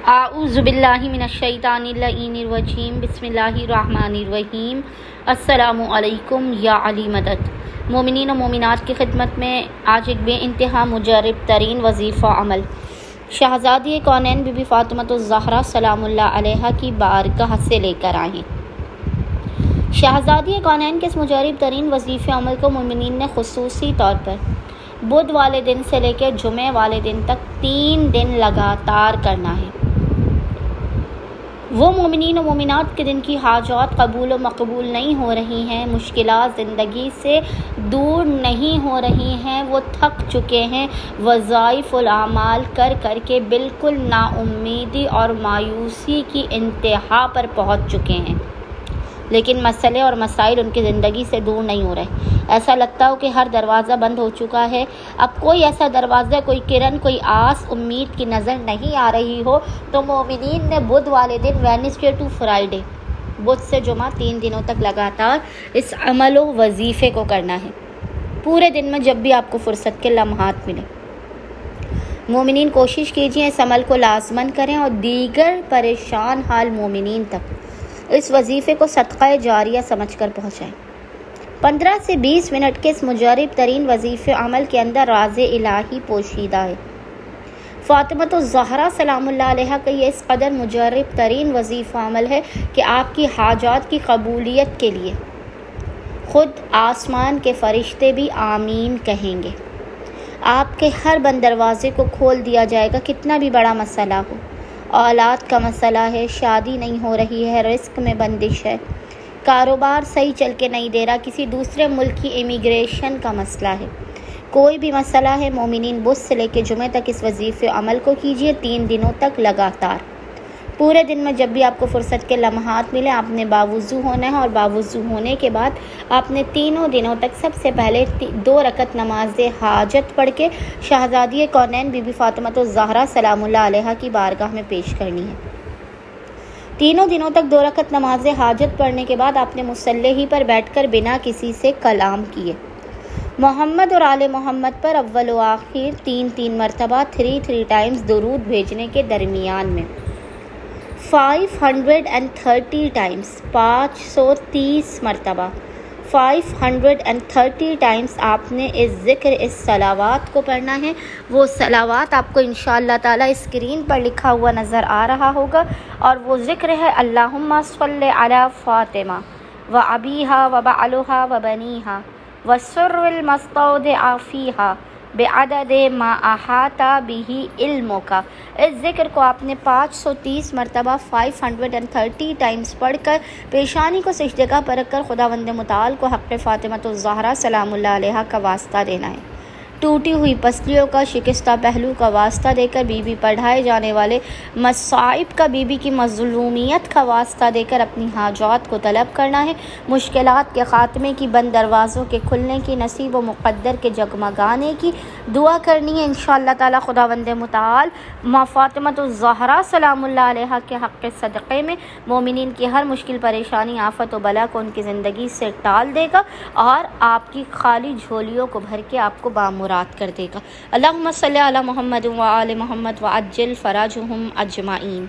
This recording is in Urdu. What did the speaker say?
اعوذ باللہ من الشیطان اللعین الرجیم بسم اللہ الرحمن الرحیم۔ السلام علیکم یا علی مدد۔ مومنین و مومنات کی خدمت میں آج ایک بے انتہا مجرب ترین وظیفہ عمل شہزادی کونین بی بی فاطمہ الزہرا سلام اللہ علیہا کی بارگاہ سے لے کر آئیں۔ شہزادی کونین کے اس مجرب ترین وظیفہ عمل کو مومنین نے خصوصی طور پر بدھ والے دن سے لے کے جمعے والے دن تک 3 دن لگاتار کرنا ہے۔ وہ مومنین و مومنات کے دن کی حاجات قبول و مقبول نہیں ہو رہی ہیں، مشکلات زندگی سے دور نہیں ہو رہی ہیں، وہ تھک چکے ہیں، وظائف الاعمال کر کر کے بالکل نا امیدی اور مایوسی کی انتہا پر پہنچ چکے ہیں، لیکن مسئلے اور مسائل ان کی زندگی سے دور نہیں ہو رہے۔ ایسا لگتا ہو کہ ہر دروازہ بند ہو چکا ہے، اب کوئی ایسا دروازہ، کوئی کرن، کوئی آس امید کی نظر نہیں آ رہی ہو، تو مومنین نے بدھ والے دن وینسڈے ٹو فرائیڈے، بدھ سے جمعہ 3 دنوں تک لگاتار اس عمل و وظیفے کو کرنا ہے۔ پورے دن میں جب بھی آپ کو فرصت کے لمحات ملے، مومنین کوشش کیجئے اس عمل کو لازماً کریں اور دیگر پریشان حال مومنین تک اس وظیفے کو صدقہ جاریہ سمجھ کر پہنچائیں۔ 15 سے 20 منٹ کے اس مجرب ترین وظیفہ عمل کے اندر راز الہی پوشیدہ ہے۔ فاطمہ الزہرا سلام اللہ علیہا کا یہ اس قدر مجرب ترین وظیفہ عمل ہے کہ آپ کی حاجات کی قبولیت کے لیے خود آسمان کے فرشتے بھی آمین کہیں گے۔ آپ کے ہر بند دروازے کو کھول دیا جائے گا، کتنا بھی بڑا مسئلہ ہو۔ اولاد کا مسئلہ ہے، شادی نہیں ہو رہی ہے، رزق میں بندش ہے، کاروبار صحیح چل کے نہیں دے رہا، کسی دوسرے ملک کی امیگریشن کا مسئلہ ہے، کوئی بھی مسئلہ ہے، مومنین بدھ سے لے کے جمعے تک اس وظیفے عمل کو کیجیے 3 دنوں تک لگاتار۔ پورے دن میں جب بھی آپ کو فرصت کے لمحات ملے، آپ نے باوضو ہونا ہے، اور باوضو ہونے کے بعد آپ نے تینوں دنوں تک سب سے پہلے 2 رکعت نماز حاجت پڑھ کے شہزادی کونین بی بی فاطمہ الزہرا سلام اللہ علیہا کی بارگاہ میں پیش کرنی ہے۔ تینوں دنوں تک 2 رکعت نماز حاجت پڑھنے کے بعد آپ نے مصلی ہی پر بیٹھ کر بنا کسی سے کلام کیے محمد اور آل محمد پر اول و آخر 3 مرتبہ 3 ٹائمز درود بھیجنے کے درمیان میں 530 ٹائمز 530 مرتبہ 530 ٹائمز آپ نے اس ذکر، اس صلوات کو پڑھنا ہے۔ وہ صلوات آپ کو انشاءاللہ تعالی اسکرین پر لکھا ہوا نظر آ رہا ہوگا، اور وہ ذکر ہے اللہم صلی علی فاطمہ و ابیہا و بعلہا و بنیہا و سر المستودع فیہا بعدد ما احاط بہ علمک۔ اس ذکر کو آپ نے 530 مرتبہ 530 ٹائمز پڑھ کر پیشانی کو سجدہ پر رکھ کر خداوند متعال کو حق فاطمہ الزہرا سلام اللہ علیہا کا واسطہ دینا ہے۔ ٹوٹی ہوئی پسلیوں کا، شکستہ پہلو کا واسطہ دے کر بی بی پڑھائے جانے والے مصائب کا، بی بی کی مظلومیت کا واسطہ دے کر اپنی حاجات کو طلب کرنا ہے، مشکلات کے خاتمے کی، بند دروازوں کے کھلنے کی، نصیب و مقدر کے جگمگانے کی دعا کرنی ہے۔ انشاءاللہ تعالی خداوند متعال فاطمہ الزہرا سلام اللہ علیہا کے حق کے صدقے میں مومنین کی ہر مشکل، پریشانی، آفت و بلا کو ان کی زندگی سے ٹال دے گا، اور آپ کی خالی جھولیوں کو بھر کے آپ کو بامراد کر دے گا۔ اللہم صلی علی محمد و آل محمد وعجل فرجہم اجمعین۔